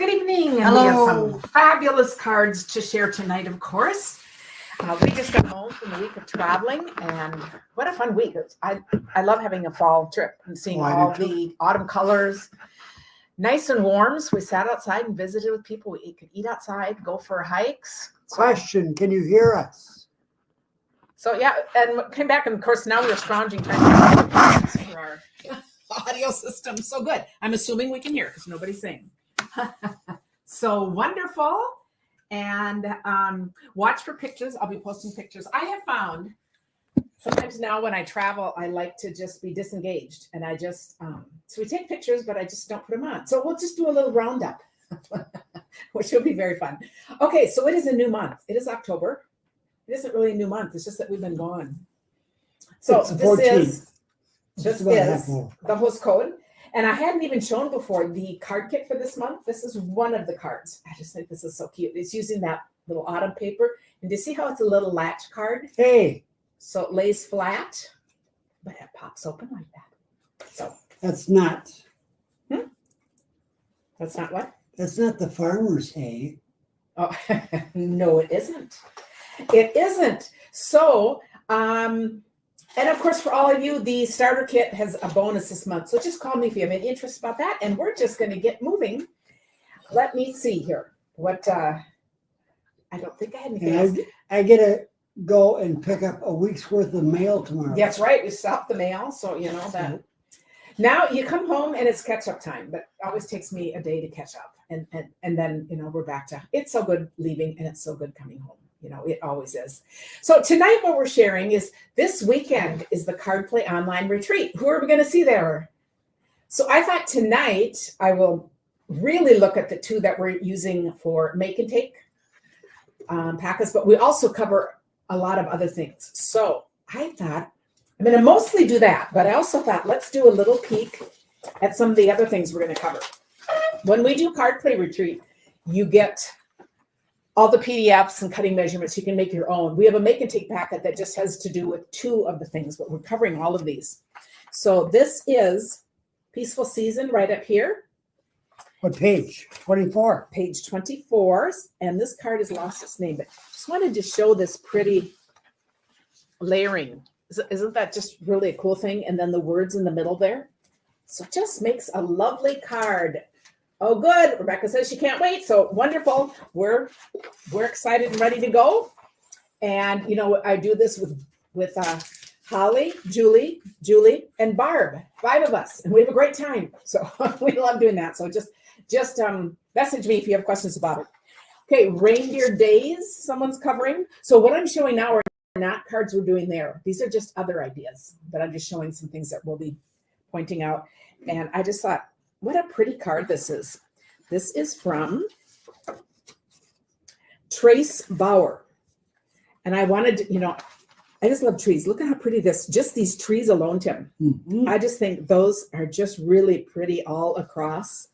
Good evening. And Hello. we have some fabulous cards to share tonight, of course. We just got home from a week of traveling, and what a fun week. I love having a fall trip and seeing all the autumn colors. Nice and warm. So we sat outside and visited with people. We could eat outside, go for hikes. Question, can you hear us? So yeah, and came back, and of course now we're scrounging trying to for our audio system. So good. I'm assuming we can hear because nobody's saying. So wonderful. And watch for pictures. I'll be posting pictures. I have found sometimes now when I travel, I like to just be disengaged. And I just, so we take pictures, but I just don't put them on. So we'll just do a little roundup, which will be very fun. Okay, so it is a new month. It is October. It isn't really a new month. It's just that we've been gone. So this is the host code. And I hadn't even shown before the card kit for this month. This is one of the cards. I just think this is so cute. It's using that little autumn paper. And do you see how it's a little latch card? Hey. So it lays flat, but it pops open like that. So that's not. That's not what? That's not the farmer's hay. Oh, no, it isn't. It isn't. So, and of course, for all of you, the starter kit has a bonus this month. So just call me if you have any interest about that. And we're just going to get moving. Let me see here. What, I don't think I had anything else. I get to go and pick up a week's worth of mail tomorrow. That's right. We stopped the mail. So, you know that. Now you come home and it's catch-up time. But it always takes me a day to catch up. And then, you know, we're back to, it's so good leaving and it's so good coming home. You know, it always is. So tonight what we're sharing is this weekend is the CardPlay Online Retreat. Who are we going to see there? So I thought tonight I will really look at the two that we're using for make and take packets, but we also cover a lot of other things. So I thought I'm going to mostly do that, but I also thought let's do a little peek at some of the other things we're going to cover. When we do CardPlay Retreat, you get all the PDFs and cutting measurements. You can make your own. We have a make and take packet that just has to do with two of the things, but we're covering all of these. So this is Peaceful Season right up here. What page? 24. Page 24. And this card has lost its name, but just wanted to show this pretty layering. Isn't that just really a cool thing? And then the words in the middle there. So it just makes a lovely card. Oh, good. Rebecca says she can't wait. So wonderful. We're excited and ready to go. And, you know, I do this with Holly, Julie, and Barb, 5 of us. And we have a great time. So we love doing that. So just message me if you have questions about it. Okay, Reindeer Days, someone's covering. So what I'm showing now are not cards we're doing there. These are just other ideas, but I'm just showing some things that we'll be pointing out. And I just thought, what a pretty card this is. This is from Trace Bauer. And I wanted to, you know, I just love trees. Look at how pretty just these trees alone, Tim. Mm-hmm. I just think those are just really pretty all across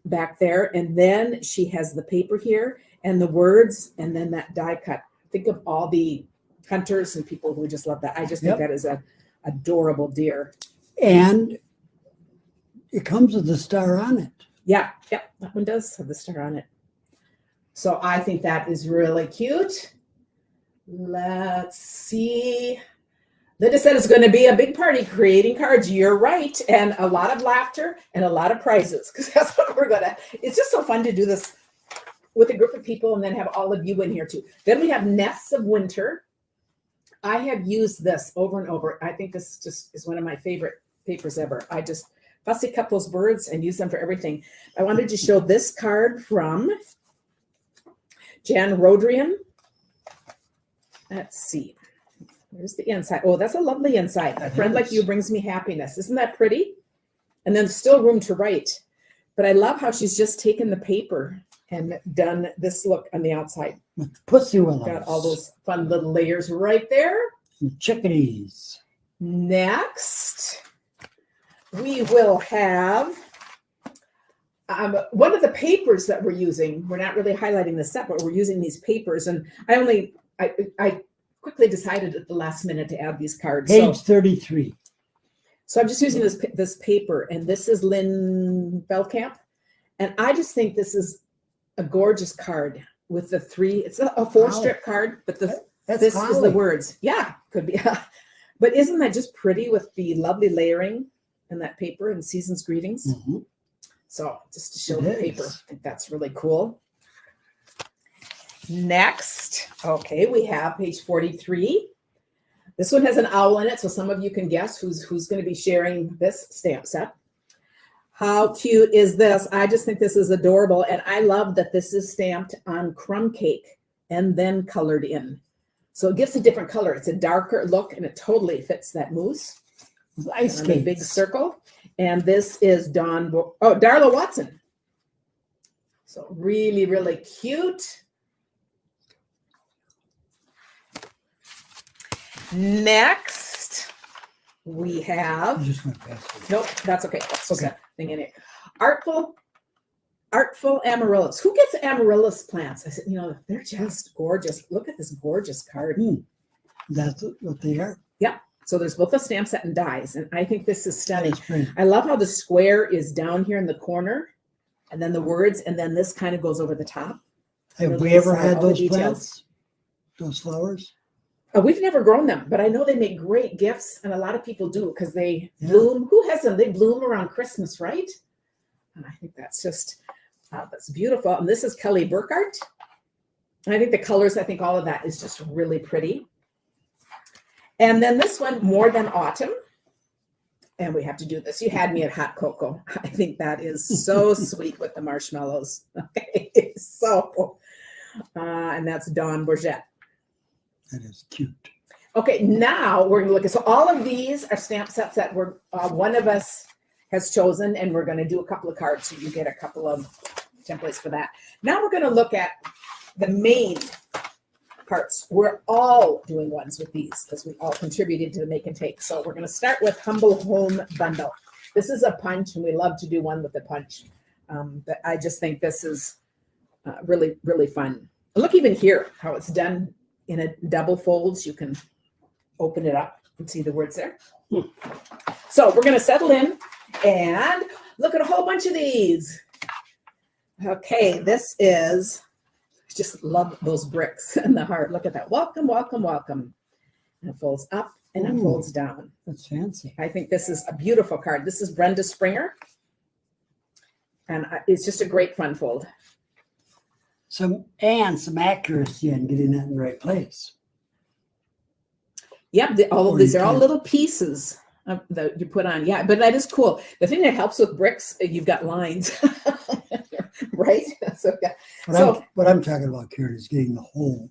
back there. And then she has the paper here and the words and then that die cut. Think of all the hunters and people who just love that. I just think that is a adorable deer. And it comes with the star on it. Yeah, that one does have the star on it. So I think that is really cute. Let's see. Linda said it's going to be a big party creating cards. You're right. And a lot of laughter and a lot of prizes because that's what we're going to. It's just so fun to do this with a group of people and then have all of you in here too. Then we have Nests of Winter. I have used this over and over. I think this just is one of my favorite papers ever. I just fussy cut those birds and use them for everything. I wanted to show this card from Jan Rodrian. Let's see. Where's the inside? Oh, that's a lovely inside. A friend like you brings me happiness. Isn't that pretty? And then still room to write. But I love how she's just taken the paper and done this look on the outside. With pussy willows. Got all those fun little layers right there. Some chickadees. Next, we will have one of the papers that we're using. We're not really highlighting the set, but we're using these papers. And I quickly decided at the last minute to add these cards. Page 33. So I'm just using this paper, and this is Lynn Feldkamp. And I just think this is a gorgeous card with the three. It's a 4-strip card, but this is the holly. words. Yeah, could be. But isn't that just pretty with the lovely layering and that paper and season's greetings? Mhm. So just to show It the is. paper, I think that's really cool. Next, okay, we have page 43. This one has an owl in it, so some of you can guess who's going to be sharing this stamp set. How cute is this? I just think this is adorable, and I love that this is stamped on crumb cake and then colored in. So it gives a different color. It's a darker look, and it totally fits that moose. Ice On a big skates. circle. And this is Darla Watson. So really, really cute. Next, we have, You just went past it. nope, that's okay. That's Okay. okay. Thing in it. Artful amaryllis. Who gets amaryllis plants? I said, they're just gorgeous. Look at this gorgeous card. That's what they are. Yeah. So there's both a stamp set and dies. And I think this is stunning. That's pretty. I love how the square is down here in the corner and then the words, and then this kind of goes over the top. Have Really we ever inside had all the those details. plants? Those flowers? We've never grown them, but I know they make great gifts, and a lot of people do because they Yeah. bloom. Who has them? They bloom around Christmas, right? And I think that's just, that's beautiful. And this is Kelly Burkhart. And I think the colors, all of that is just really pretty. And then this one, More Than Autumn. And we have to do this. You had me at hot cocoa. I think that is so sweet with the marshmallows. Okay, so, and that's Dawn Bourgette. That is cute. Okay, now we're going to look at, so all of these are stamp sets that we're, one of us has chosen, and we're going to do a couple of cards so you get a couple of templates for that. Now we're going to look at the main parts. We're all doing ones with these because we all contributed to the make and take. So we're going to start with Humble Home Bundle. This is a punch, and we love to do one with the punch. But I just think this is really, really fun. Look even here, how it's done in a double folds. You can open it up and see the words there. So we're going to settle in and look at a whole bunch of these. Okay, this is, I just love those bricks and the heart. Look at that. Welcome, welcome, welcome. And it folds up and it folds down. That's fancy. I think this is a beautiful card. This is Brenda Springer. And it's just a great fun fold. Some accuracy in getting that in the right place. Yep, all of these are all little pieces that you put on. Yeah, but that is cool. The thing that helps with bricks, you've got lines, right? So, yeah. What I'm talking about here is getting the hole.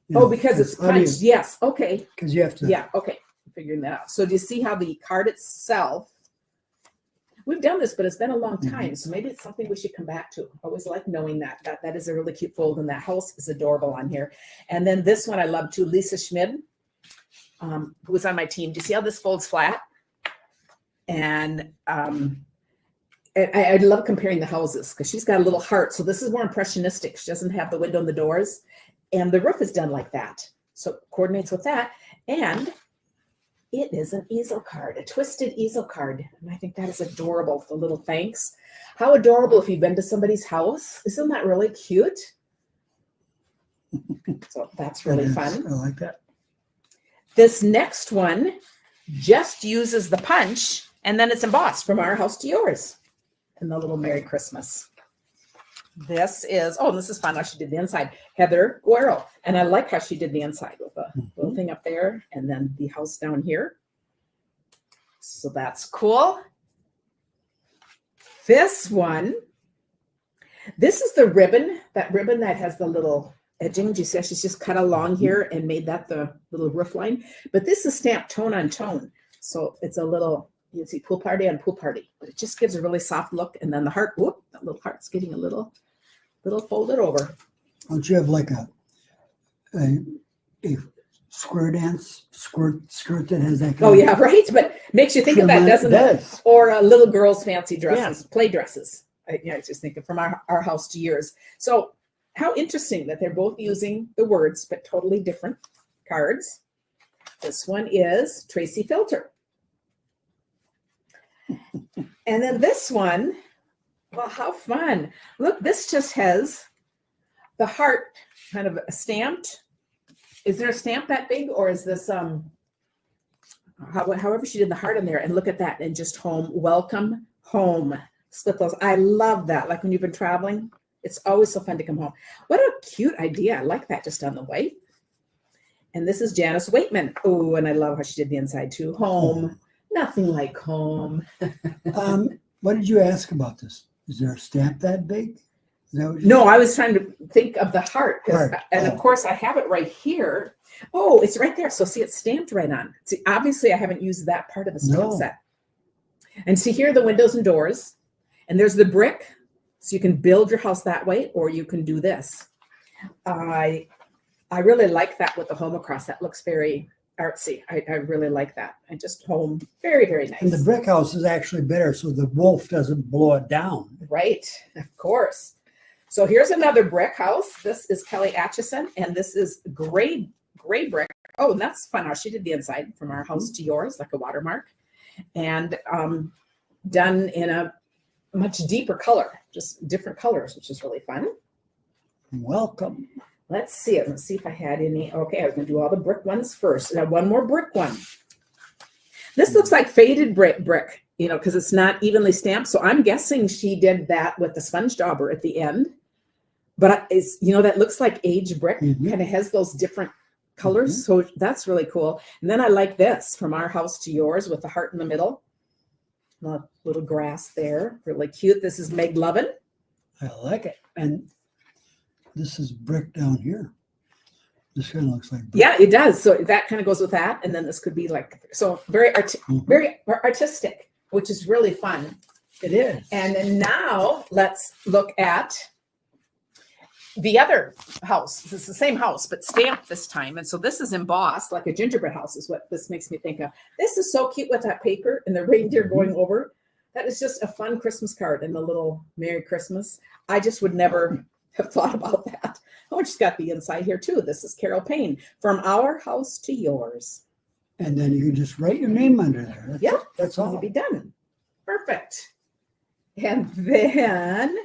Because it's punched. Yes. Okay. Because you have to. Yeah. Okay. Figuring that out. So do you see how the card itself? We've done this, but it's been a long time, so maybe it's something we should come back to. I always like knowing that is a really cute fold, and that house is adorable on here. And then this one I love too, Lisa Schmid, who was on my team. Do you see how this folds flat? And I love comparing the houses because she's got a little heart. So this is more impressionistic. She doesn't have the window and the doors, and the roof is done like that. So it coordinates with that. And it is an easel card, a twisted easel card. And I think that is adorable, the little thanks. How adorable if you've been to somebody's house. Isn't that really cute? So that's really fun. I like that. This next one just uses the punch, and then it's embossed from our house to yours. And the little Merry Christmas. This is, this is fun how she did the inside. Heather Guerrero. And I like how she did the inside with a little thing up there and then the house down here. So that's cool. This one, this is the ribbon, that ribbon that has the little edging. Do you see how she's just cut along here and made that the little roof line? But this is stamped tone on tone. So it's a little, you can see pool party on pool party, but it just gives a really soft look. And then the heart, whoop, that little heart's getting a little folded over. Don't you have like a square dance skirt that has that? Oh yeah, right. But makes you think of that, doesn't it? Or little girls' fancy dresses, play dresses. I just think of from our house to yours. So how interesting that they're both using the words, but totally different cards. This one is Tracy Filter. And then this one, Well, how fun. Look, this just has the heart kind of stamped. Is there a stamp that big, or is this however she did the heart in there? And look at that, and just home, welcome home. Split those. I love that. Like when you've been traveling, it's always so fun to come home. What a cute idea. I like that just on the white. And this is Janice Waitman. Oh, and I love how she did the inside too. Home. Nothing like home. What did you ask about this? Is there a stamp that big? No, I was trying to think of the heart. Heart. And of course, I have it right here. Oh, it's right there. So see, it's stamped right on. See, obviously, I haven't used that part of the stamp set. And see here, the windows and doors. And there's the brick. So you can build your house that way, or you can do this. I really like that with the home across. That looks very artsy. I really like that. And just home, very, very nice. And the brick house is actually better, so the wolf doesn't blow it down. Right, of course. So here's another brick house. This is Kelly Atchison, and this is gray brick. Oh, and that's fun how she did the inside from our house to yours, like a watermark, and done in a much deeper color, just different colors, which is really fun. Welcome. Let's see it. Let's see if I had any. Okay, I was going to do all the brick ones first. Now, one more brick one. This looks like faded brick, because it's not evenly stamped. So I'm guessing she did that with the sponge dauber at the end. But it's, that looks like aged brick. Kind of has those different colors. So that's really cool. And then I like this, from our house to yours, with the heart in the middle. A little grass there. Really cute. This is Meg Lovin. I like it. And this is brick down here. This kind of looks like brick. Yeah, it does. So that kind of goes with that. And then this could be like, so very artistic, which is really fun. It is. And then now let's look at the other house. This is the same house, but stamped this time. And so this is embossed like a gingerbread house is what this makes me think of. This is so cute with that paper and the reindeer going over. That is just a fun Christmas card and the little Merry Christmas. I just would never have thought about that. Oh, she's got the inside here too. This is Carol Payne, from our house to yours. And then you can just write your name under there. That's all. Be done. Perfect. And then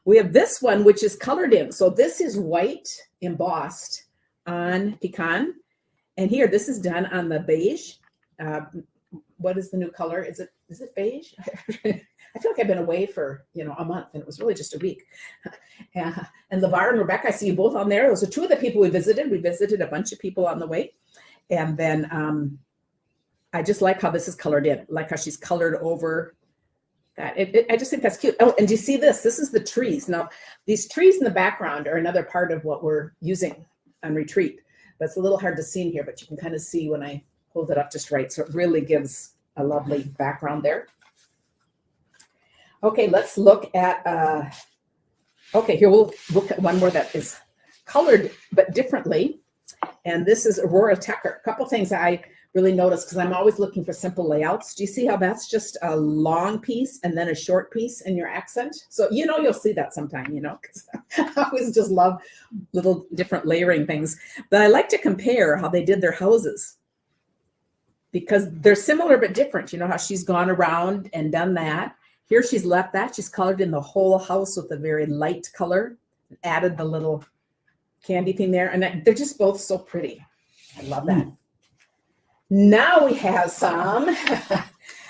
we have this one, which is colored in. So this is white embossed on pecan. And here, this is done on the beige. What is the new color? Is it beige? I feel like I've been away for, a month, and it was really just a week. And LeVar and Rebecca, I see you both on there. Those are two of the people we visited. We visited a bunch of people on the way. And then I just like how this is colored in, like how she's colored over that. I just think that's cute. Oh, and do you see this? This is the trees. Now, these trees in the background are another part of what we're using on retreat. But it's a little hard to see in here, but you can kind of see when I hold it up just right. So it really gives a lovely background there. Okay, let's look at, here we'll look at one more that is colored but differently. And this is Aurora Tucker. A couple things I really noticed, because I'm always looking for simple layouts. Do you see how that's just a long piece and then a short piece in your accent? So, you'll see that sometime, because I always just love little different layering things. But I like to compare how they did their houses, because they're similar but different. You know how she's gone around and done that. Here she's left that. She's colored in the whole house with a very light color, added the little candy thing there. And they're just both so pretty. I love that. Now we have some.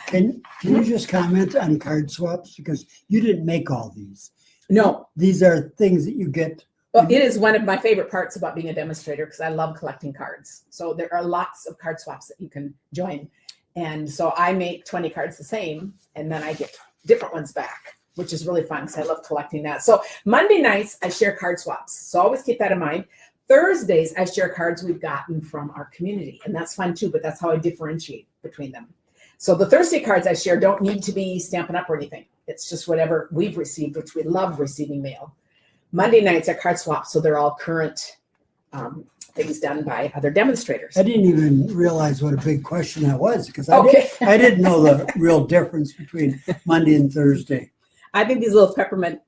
Can you just comment on card swaps? Because you didn't make all these. No. These are things that you get. Well, it is one of my favorite parts about being a demonstrator, because I love collecting cards. So there are lots of card swaps that you can join. And so I make 20 cards the same, and then I get different ones back, which is really fun because I love collecting that. So Monday nights, I share card swaps. So always keep that in mind. Thursdays, I share cards we've gotten from our community, and that's fun too, but that's how I differentiate between them. So the Thursday cards I share don't need to be Stampin' Up or anything. It's just whatever we've received, which we love receiving mail. Monday nights are card swaps, so they're all current things done by other demonstrators. I didn't even realize what a big question that was, because I didn't know the real difference between Monday and Thursday. I think these little peppermint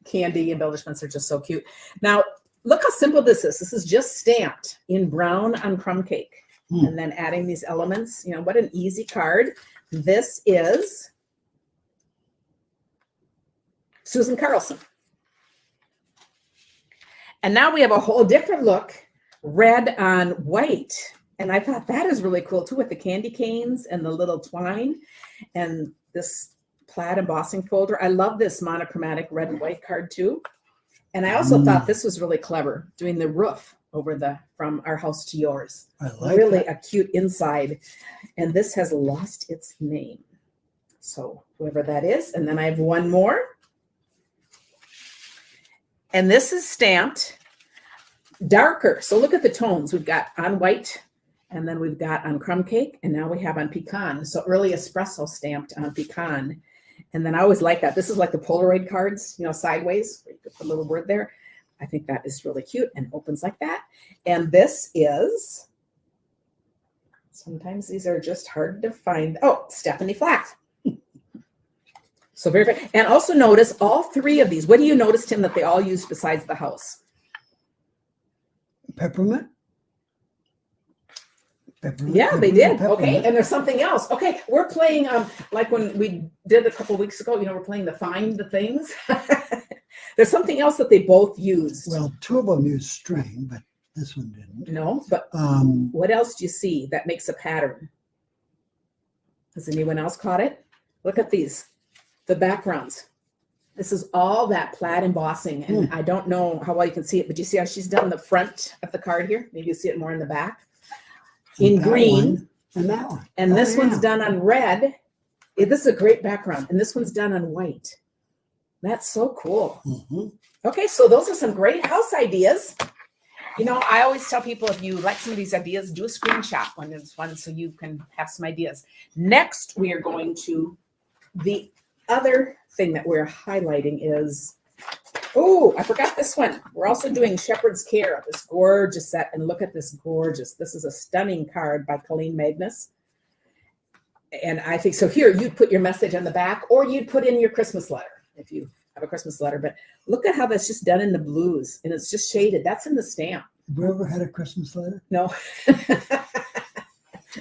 candy embellishments are just so cute. Now, look how simple this is. This is just stamped in brown on crumb cake. And then adding these elements. What an easy card. This is Susan Carlson. And now we have a whole different look, red on white. And I thought that is really cool too, with the candy canes and the little twine and this plaid embossing folder. I love this monochromatic red and white card too. And I also thought this was really clever, doing the roof over the from our house to yours. I like really that. a cute inside. And this has lost its name. So whoever that is. And then I have one more. And this is stamped darker. So look at the tones. We've got on white, and then we've got on crumb cake, and now we have on pecan. So early espresso stamped on pecan. And then I always like that. This is like the Polaroid cards, you know, sideways, where you put the little word there. I think that is really cute and opens like that. And this is, sometimes these are just hard to find. Oh, Stephanie Flack. So very, and also notice all three of these. What do you notice, Tim, that they all use besides the house? Peppermint? Yeah, they did. Peppermint. Okay, and there's something else. Okay, we're playing, like when we did a couple weeks ago, you know, we're playing the Find the Things. There's something else that they both used. Well, two of them used string, but this one didn't. No, but what else do you see that makes a pattern? Has anyone else caught it? Look at these, the backgrounds. This is all that plaid embossing, and I don't know how well you can see it, but you see how she's done the front of the card here? Maybe you see it more in the back. In green, and that one. and this one's done on red. This is a great background, and this one's done on white. That's so cool. Okay, so those are some great house ideas. You know, I always tell people, if you like some of these ideas, do a screenshot when it's fun so you can have some ideas. Next, we are going to the other thing that we're highlighting is, oh, I forgot this one. We're also doing Shepherd's Care, this gorgeous set. And look at this gorgeous. This is a stunning card by Colleen Magnus. And I think, so here, you'd put your message on the back, or you'd put in your Christmas letter if you have a Christmas letter. But look at how that's just done in the blues, and it's just shaded. That's in the stamp. Have you ever had a Christmas letter? No.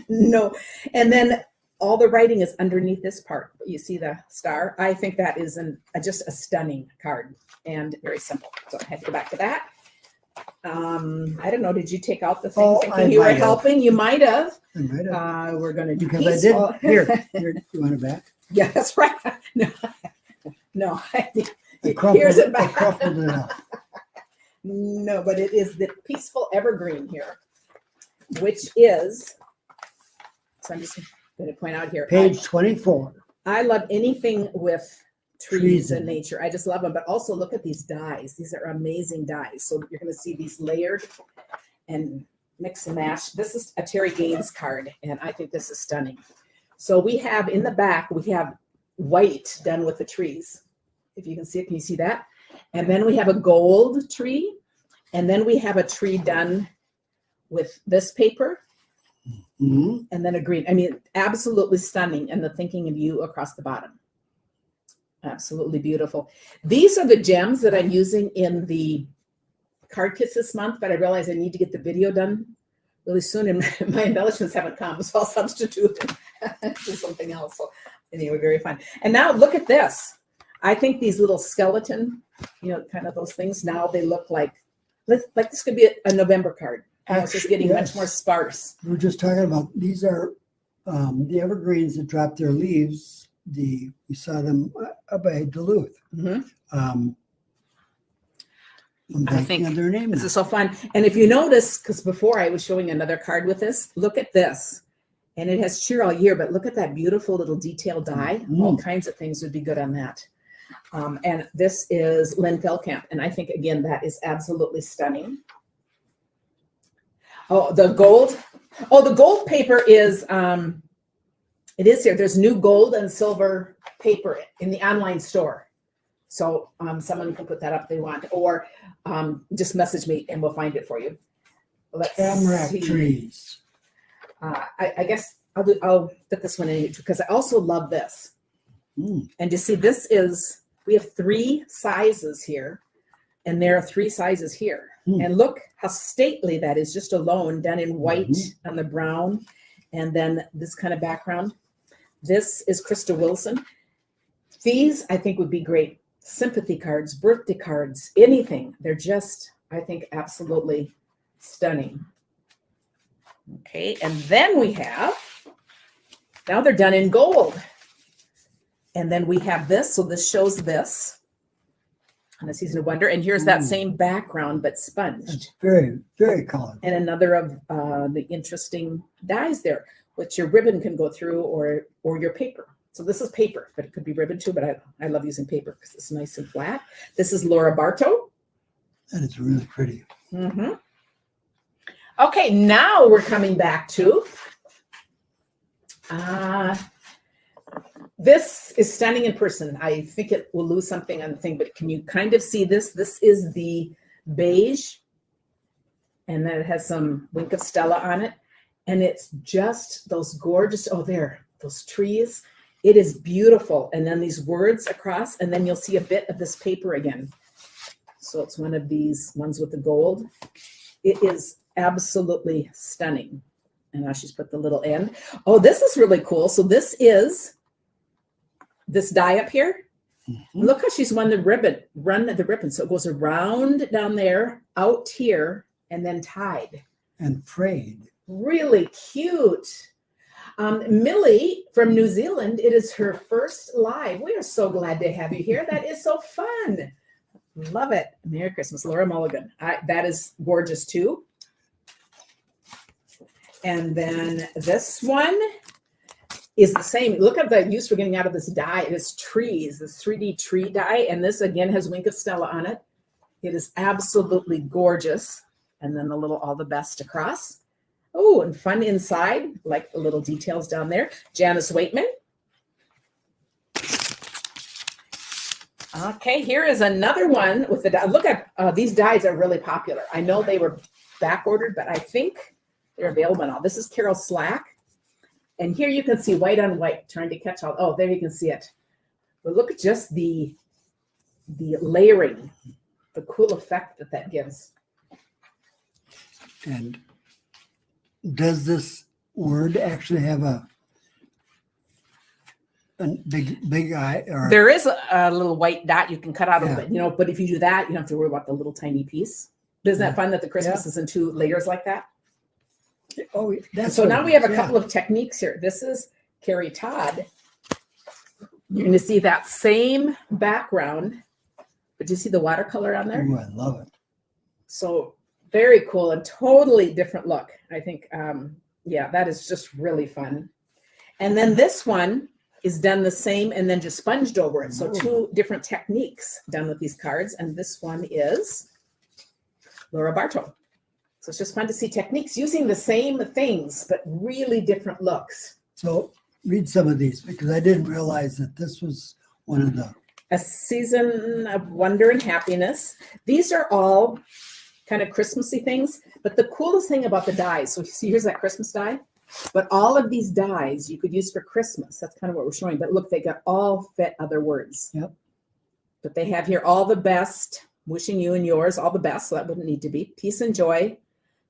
No. And then all the writing is underneath this part. You see the star? I think that is just a stunning card and very simple. So I had to go back to that. I don't know. Did you take out the thing thinking you were helping? You might have. I might have. We're going to do because peaceful. I did. Here, you want it back? Yeah, that's right. No. Here's it I back. crumpled it up. No, but it is the Peaceful Evergreen here, which is, so I'm just going to point out here. Page 24. I love anything with trees and in nature. I just love them. But also look at these dies. These are amazing dies. So you're going to see these layered and mix and mash. This is a Terry Gaines card, and I think this is stunning. So we have in the back, we have white done with the trees. If you can see it, can you see that? And then we have a gold tree. And then we have a tree done with this paper. And then a green. I mean, absolutely stunning. And the thinking of you across the bottom. Absolutely beautiful. These are the gems that I'm using in the card kits this month, but I realize I need to get the video done really soon, and my embellishments haven't come, so I'll substitute and do something else. So anyway, very fun. And now look at this. I think these little skeleton, you know, kind of those things, now they look like this could be a November card. It's just getting much more sparse. We were just talking about, these are the evergreens that drop their leaves. We saw them up by Duluth. I think their name this is so fun. And if you notice, because before I was showing another card with this, look at this. And it has cheer all year, but look at that beautiful little detail die. All kinds of things would be good on that. And this is Lynn Feldkamp. And I think, again, that is absolutely stunning. Oh, the gold. Oh, the gold paper is, it is here. There's new gold and silver paper in the online store. So someone can put that up if they want, or just message me and we'll find it for you. Let's Tamarack see. trees. I guess I'll put this one in because I also love this. And you see, we have 3 sizes here, and there are 3 sizes here. And look how stately that is, just alone, done in white on the brown, and then this kind of background. This is Krista Wilson. These, I think, would be great sympathy cards, birthday cards, anything. They're just, I think, absolutely stunning. Okay, and then we have, now they're done in gold. And then we have this, so this shows this on a Season of Wonder. And here's that same background, but sponged. It's very, very colorful. And another of the interesting dies there, which your ribbon can go through or your paper. So this is paper, but it could be ribbon too, but I love using paper because it's nice and flat. This is Laura Bartow. That is really pretty. Mm-hmm. Okay, now we're coming back to, this is stunning in person. I think it will lose something on the thing, but can you kind of see this? This is the beige, and then it has some Wink of Stella on it. And it's just those gorgeous, oh, there, those trees. It is beautiful. And then these words across, and then you'll see a bit of this paper again. So it's one of these ones with the gold. It is absolutely stunning. And now she's put the little end. Oh, this is really cool. So this is this die up here. Mm-hmm. Look how she's run the ribbon. So it goes around down there, out here, and then tied. And frayed. Really cute. Millie from New Zealand, it is her first live. We are so glad to have you here. That is so fun. Love it. Merry Christmas, Laura Mulligan. That is gorgeous too. And then this one is the same. Look at the use we're getting out of this die. It is trees, this 3D tree die. And this again has Wink of Stella on it. It is absolutely gorgeous. And then the little all the best across. Oh, and fun inside, like the little details down there. Janice Waitman. Okay, here is another one with the die. Look at these dies are really popular. I know they were back ordered, but I think they're available now. This is Carol Slack. And here you can see white on white, trying to catch all. Oh, there you can see it. But look at just the layering, the cool effect that gives. And does this word actually have a big eye? Or there is a little white dot you can cut out of it, but if you do that, you don't have to worry about the little tiny piece. Isn't that fun that the Christmas is in 2 layers like that? Oh, that's so now we have a couple of techniques here. This is Carrie Todd. You're going to see that same background, but do you see the watercolor on there? Oh, I love it. So very cool and totally different look. I think, that is just really fun. And then this one is done the same and then just sponged over it. So 2 different techniques done with these cards. And this one is Laura Bartow. So it's just fun to see techniques using the same things, but really different looks. So read some of these because I didn't realize that this was one of the. A Season of Wonder and Happiness. These are all kind of Christmassy things, but the coolest thing about the dies, so see, here's that Christmas die, but all of these dies you could use for Christmas. That's kind of what we're showing, but look, they got all fit other words. Yep. But they have here all the best, wishing you and yours all the best, so that wouldn't need to be. Peace and joy.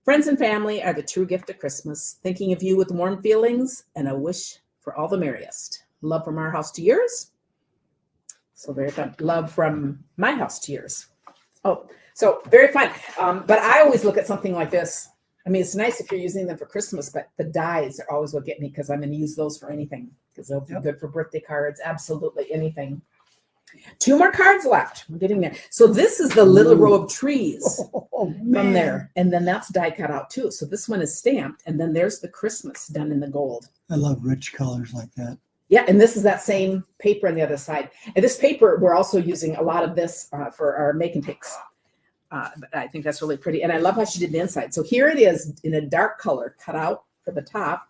Friends and family are the true gift of Christmas. Thinking of you with warm feelings and a wish for all the merriest. Love from our house to yours. So very fun. Love from my house to yours. Oh, so very fun. But I always look at something like this. I mean, it's nice if you're using them for Christmas, but the dies are always what get me because I'm going to use those for anything because they'll be good for birthday cards. Absolutely anything. 2 more cards left. I'm getting there. So this is the little row of trees from there. And then that's die cut out too. So this one is stamped. And then there's the Christmas done in the gold. I love rich colors like that. Yeah, and this is that same paper on the other side. And this paper, we're also using a lot of this for our make and takes. But I think that's really pretty. And I love how she did the inside. So here it is in a dark color cut out for the top.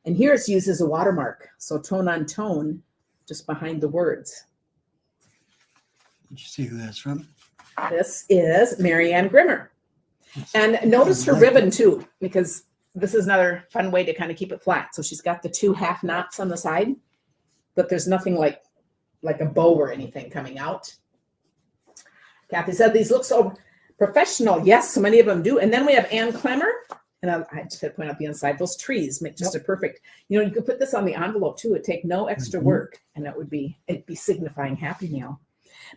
And here it's used as a watermark. So tone on tone, just behind the words. Did you see who that's from? This is Marianne Grimmer. And notice her ribbon too, because this is another fun way to kind of keep it flat. So she's got the 2 half knots on the side, but there's nothing like a bow or anything coming out. Kathy said these look so professional. Yes, so many of them do. And then we have Ann Clemmer. And I just had to point out the inside. Those trees make just a perfect, you could put this on the envelope too. It'd take no extra work and it'd be signifying Happy Meal.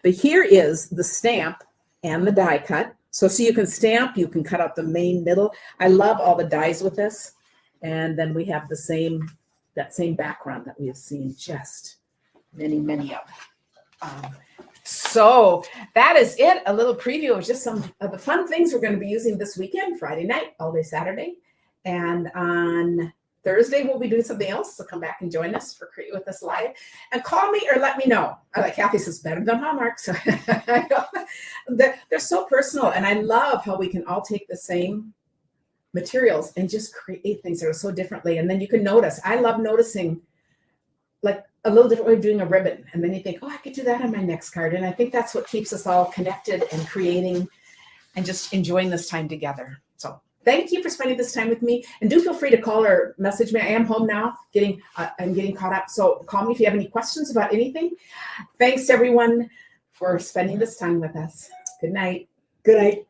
But here is the stamp and the die cut. So you can stamp, you can cut out the main middle. I love all the dies with this. And then we have that same background that we have seen just many of. So that is it. A little preview of just some of the fun things we're going to be using this weekend, Friday night, all day Saturday. And on Thursday, we'll be doing something else. So come back and join us for Create With Us Live. And call me or let me know. Like Kathy says, better than Hallmark. So I know they're so personal. And I love how we can all take the same materials and just create things that are so differently. And then you can notice. I love noticing like a little different way of doing a ribbon. And then you think, oh, I could do that on my next card. And I think that's what keeps us all connected and creating and just enjoying this time together. So thank you for spending this time with me. And do feel free to call or message me. I am home now, I'm getting caught up. So call me if you have any questions about anything. Thanks everyone for spending this time with us. Good night. Good night.